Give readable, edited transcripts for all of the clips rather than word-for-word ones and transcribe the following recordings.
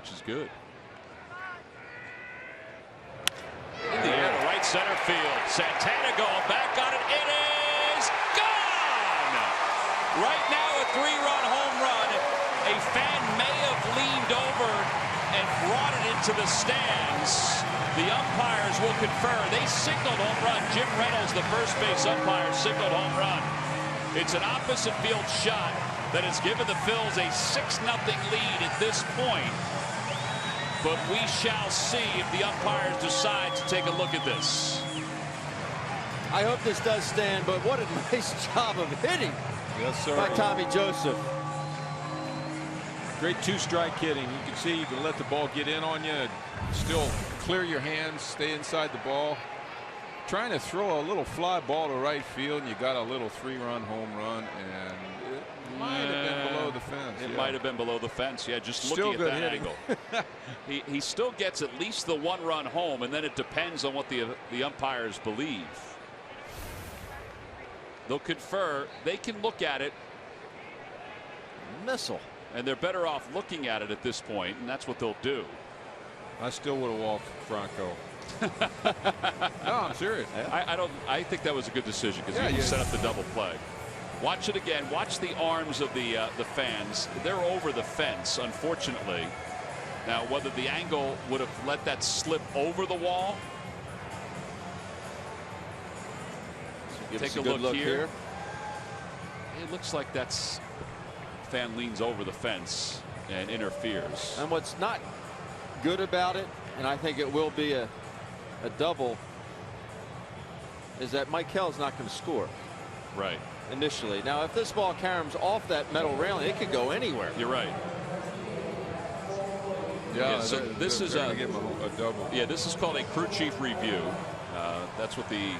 which is good. In the air to right center field. Santana going back on it. It is gone! Right now a 3-run home run. A fan may have leaned over and brought it into the stands. The umpires will confer. They signaled home run. Jim Reynolds, the first base umpire, signaled home run. It's an opposite field shot that has given the Phils a 6-0 lead at this point. But we shall see if the umpires decide to take a look at this. I hope this does stand, but what a nice job of hitting by Tommy Joseph. Great 2-strike hitting. You can see you can let the ball get in on you, still clear your hands, stay inside the ball. Trying to throw a little fly ball to right field, and you got a little 3-run home run, and it might have been below the fence. It might have been below the fence. Yeah, just looking at that angle. he still gets at least the 1-run home, and then it depends on what the umpires believe. They'll confer. They can look at it. Missile. And they're better off looking at it at this point, and that's what they'll do. I still would have walked Franco. No, I'm serious. I think that was a good decision because he set up the double play. Watch it again. Watch the arms of the fans. They're over the fence, unfortunately. Now, whether the angle would have let that slip over the wall. So take a look here. It looks like that's fan leans over the fence and interferes. And what's not good about it, and I think it will be a double, is that Michael's not going to score. Right. Initially. Now, if this ball caroms off that metal railing, it could go anywhere. You're right. Yeah, so this is a double. Yeah, this is called a crew chief review. That's what the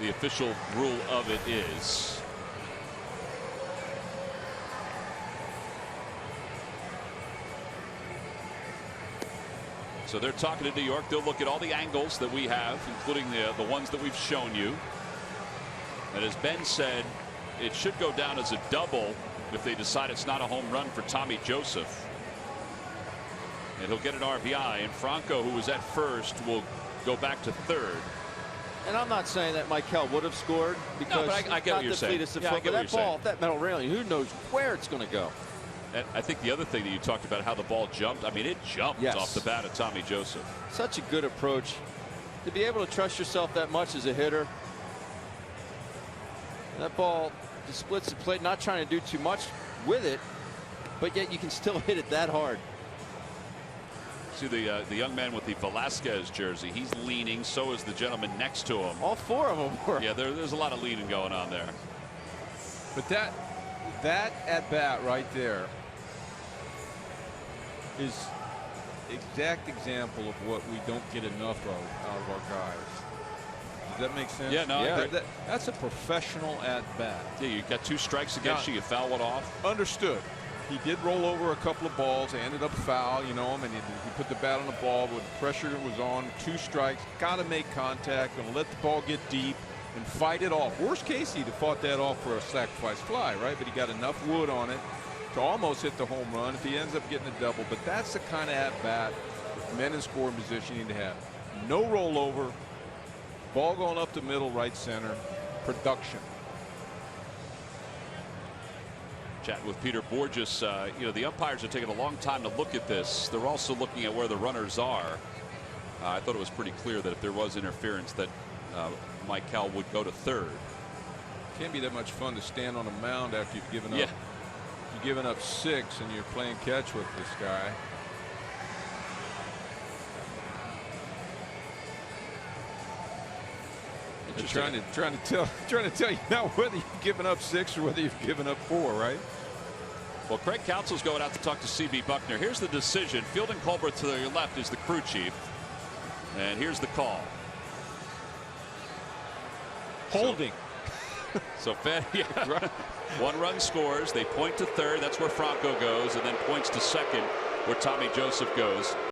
official rule of it is. So they're talking to New York. They'll look at all the angles that we have, including the ones that we've shown you. And as Ben said, it should go down as a double if they decide it's not a home run for Tommy Joseph. And he'll get an RBI. And Franco, who was at first, will go back to third. And I'm not saying that Michael would have scored because I get what you're saying. But that ball, that metal railing, who knows where it's going to go. And I think the other thing that you talked about, how the ball jumped. I mean, it jumped off the bat of Tommy Joseph. Such a good approach to be able to trust yourself that much as a hitter. That ball just splits the plate, not trying to do too much with it, but yet you can still hit it that hard. See the young man with the Velasquez jersey. He's leaning. So is the gentleman next to him. All four of them were. Yeah, there's a lot of leaning going on there. But that at bat right there is exact example of what we don't get enough of out of our guys. Does that make sense? Yeah, no, I agree. That's a professional at bat. Yeah, you got 2 strikes against you. You foul one off. Understood. He did roll over a couple of balls. They ended up foul, you know, and he put the bat on the ball, but the pressure was on. 2 strikes. Got to make contact. Going to let the ball get deep and fight it off. Worst case, he'd have fought that off for a sacrifice fly, right? But he got enough wood on it to almost hit the home run if he ends up getting a double. But that's the kind of at-bat with men in scoring position you need to have. No rollover, ball going up the middle, right center, production. Chatting with Peter Borges. You know, the umpires are taking a long time to look at this. They're also looking at where the runners are. I thought it was pretty clear that if there was interference that Michael would go to third. Can't be that much fun to stand on a mound after you've given up. You've given up 6 and you're playing catch with this guy. Trying to tell you now whether you've given up 6 or whether you've given up 4, right? Well, Craig Counsell's going out to talk to CB Buckner. Here's the decision. Fielding Colbert to your left is the crew chief, and here's the call. Holding. So, yeah, 1 run scores. They point to third. That's where Franco goes, and then points to second, where Tommy Joseph goes.